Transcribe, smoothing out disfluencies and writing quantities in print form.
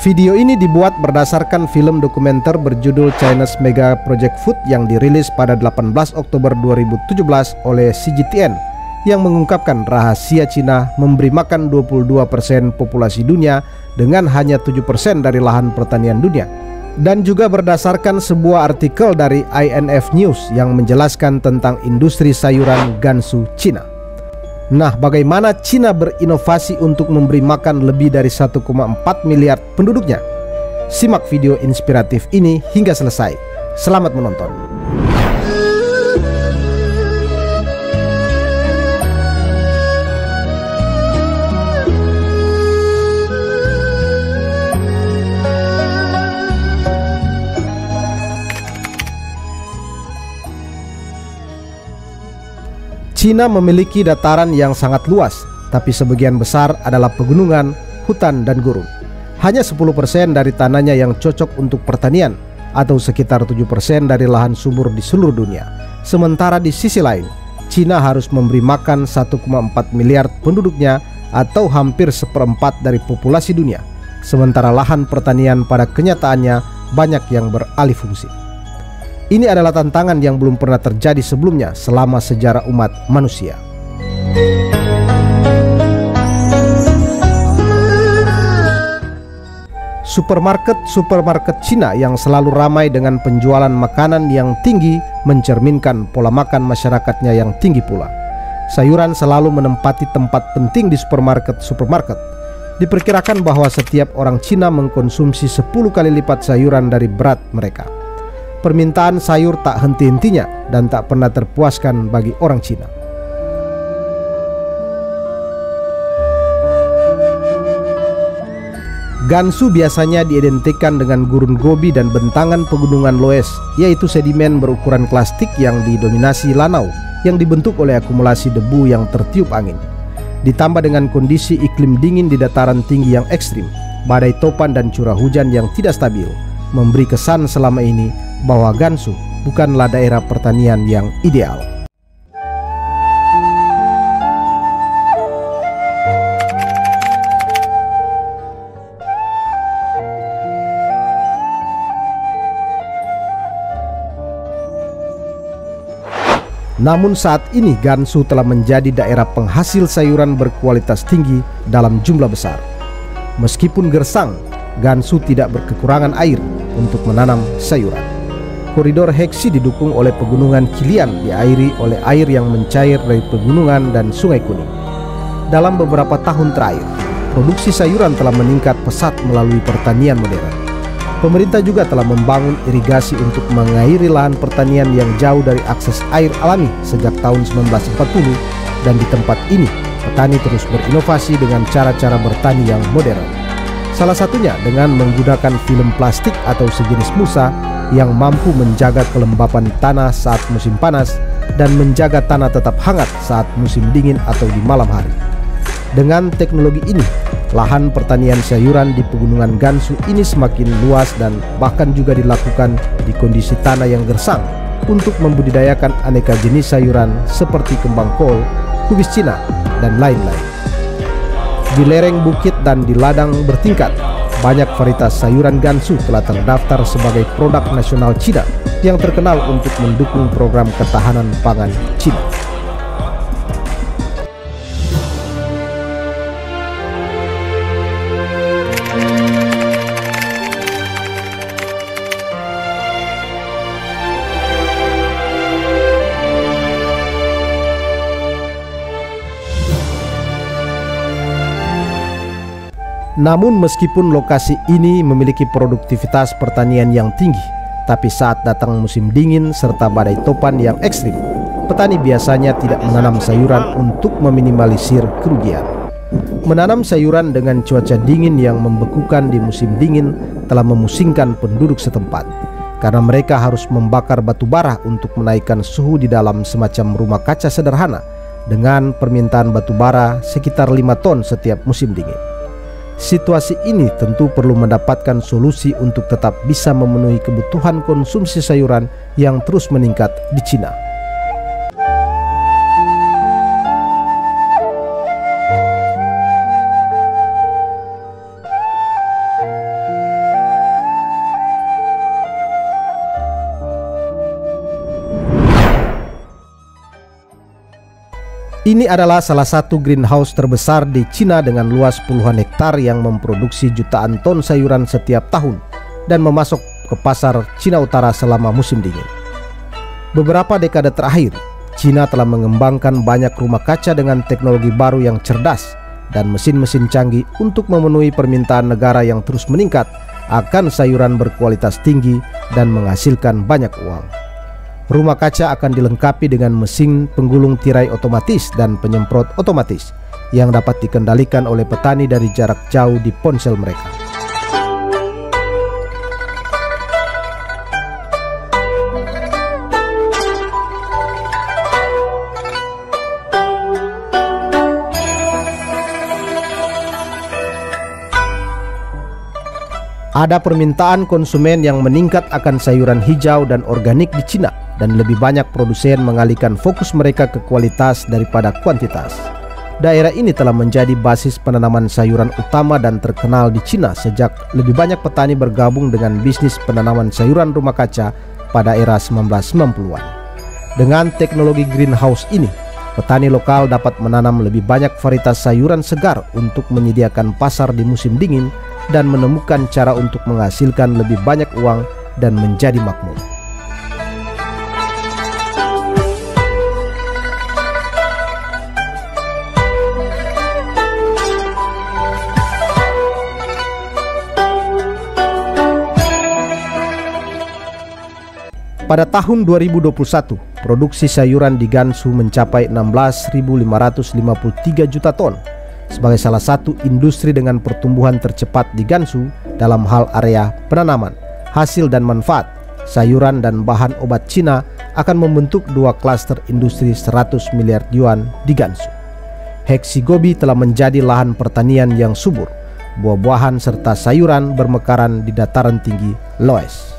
Video ini dibuat berdasarkan film dokumenter berjudul China's Mega Project Food yang dirilis pada 18 Oktober 2017 oleh CGTN yang mengungkapkan rahasia Cina memberi makan 22% populasi dunia dengan hanya 7% dari lahan pertanian dunia. Dan juga berdasarkan sebuah artikel dari INF News yang menjelaskan tentang industri sayuran Gansu Cina. Nah, bagaimana Cina berinovasi untuk memberi makan lebih dari 1,4 miliar penduduknya? Simak video inspiratif ini hingga selesai. Selamat menonton. Cina memiliki dataran yang sangat luas, tapi sebagian besar adalah pegunungan, hutan, dan gurun. Hanya 10% dari tanahnya yang cocok untuk pertanian, atau sekitar 7% dari lahan subur di seluruh dunia. Sementara di sisi lain, Cina harus memberi makan 1,4 miliar penduduknya, atau hampir seperempat dari populasi dunia. Sementara lahan pertanian pada kenyataannya banyak yang beralih fungsi. Ini adalah tantangan yang belum pernah terjadi sebelumnya selama sejarah umat manusia. Supermarket Cina yang selalu ramai dengan penjualan makanan yang tinggi mencerminkan pola makan masyarakatnya yang tinggi pula. Sayuran selalu menempati tempat penting di supermarket. Diperkirakan bahwa setiap orang Cina mengkonsumsi 10 kali lipat sayuran dari berat mereka. Permintaan sayur tak henti-hentinya dan tak pernah terpuaskan bagi orang Cina. Gansu biasanya diidentikan dengan gurun Gobi dan bentangan pegunungan Loess, yaitu sedimen berukuran klasik yang didominasi lanau yang dibentuk oleh akumulasi debu yang tertiup angin. Ditambah dengan kondisi iklim dingin di dataran tinggi yang ekstrim, badai topan dan curah hujan yang tidak stabil, memberi kesan selama ini bahwa Gansu bukanlah daerah pertanian yang ideal. Namun saat ini Gansu telah menjadi daerah penghasil sayuran berkualitas tinggi dalam jumlah besar. Meskipun gersang, Gansu tidak berkekurangan air untuk menanam sayuran. Koridor Heksi didukung oleh pegunungan Qilian, diairi oleh air yang mencair dari pegunungan dan Sungai Kuning. Dalam beberapa tahun terakhir, produksi sayuran telah meningkat pesat melalui pertanian modern. Pemerintah juga telah membangun irigasi untuk mengairi lahan pertanian yang jauh dari akses air alami sejak tahun 1940, dan di tempat ini petani terus berinovasi dengan cara-cara bertani yang modern. Salah satunya dengan menggunakan film plastik atau sejenis musa yang mampu menjaga kelembapan tanah saat musim panas dan menjaga tanah tetap hangat saat musim dingin atau di malam hari. Dengan teknologi ini, lahan pertanian sayuran di pegunungan Gansu ini semakin luas dan bahkan juga dilakukan di kondisi tanah yang gersang untuk membudidayakan aneka jenis sayuran seperti kembang kol, kubis Cina, dan lain-lain. Di lereng bukit dan di ladang bertingkat, banyak varietas sayuran Gansu telah terdaftar sebagai produk nasional Cina yang terkenal untuk mendukung program ketahanan pangan Cina. Namun meskipun lokasi ini memiliki produktivitas pertanian yang tinggi, tapi saat datang musim dingin serta badai topan yang ekstrim, petani biasanya tidak menanam sayuran untuk meminimalisir kerugian. Menanam sayuran dengan cuaca dingin yang membekukan di musim dingin telah memusingkan penduduk setempat, karena mereka harus membakar batu bara untuk menaikkan suhu di dalam semacam rumah kaca sederhana dengan permintaan batu bara sekitar 5 ton setiap musim dingin. Situasi ini tentu perlu mendapatkan solusi untuk tetap bisa memenuhi kebutuhan konsumsi sayuran yang terus meningkat di Cina. Ini adalah salah satu greenhouse terbesar di Cina dengan luas puluhan hektar yang memproduksi jutaan ton sayuran setiap tahun dan memasok ke pasar Cina Utara selama musim dingin. Beberapa dekade terakhir, Cina telah mengembangkan banyak rumah kaca dengan teknologi baru yang cerdas dan mesin-mesin canggih untuk memenuhi permintaan negara yang terus meningkat akan sayuran berkualitas tinggi dan menghasilkan banyak uang. Rumah kaca akan dilengkapi dengan mesin penggulung tirai otomatis dan penyemprot otomatis yang dapat dikendalikan oleh petani dari jarak jauh di ponsel mereka. Ada permintaan konsumen yang meningkat akan sayuran hijau dan organik di Cina, dan lebih banyak produsen mengalihkan fokus mereka ke kualitas daripada kuantitas. Daerah ini telah menjadi basis penanaman sayuran utama dan terkenal di Cina sejak lebih banyak petani bergabung dengan bisnis penanaman sayuran rumah kaca pada era 1990-an. Dengan teknologi greenhouse ini, petani lokal dapat menanam lebih banyak varietas sayuran segar untuk menyediakan pasar di musim dingin dan menemukan cara untuk menghasilkan lebih banyak uang dan menjadi makmur. Pada tahun 2021, produksi sayuran di Gansu mencapai 16.553 juta ton. Sebagai salah satu industri dengan pertumbuhan tercepat di Gansu dalam hal area penanaman, hasil dan manfaat, sayuran dan bahan obat Cina akan membentuk dua klaster industri 100 miliar yuan di Gansu. Hexigobi telah menjadi lahan pertanian yang subur, buah-buahan serta sayuran bermekaran di dataran tinggi Loess.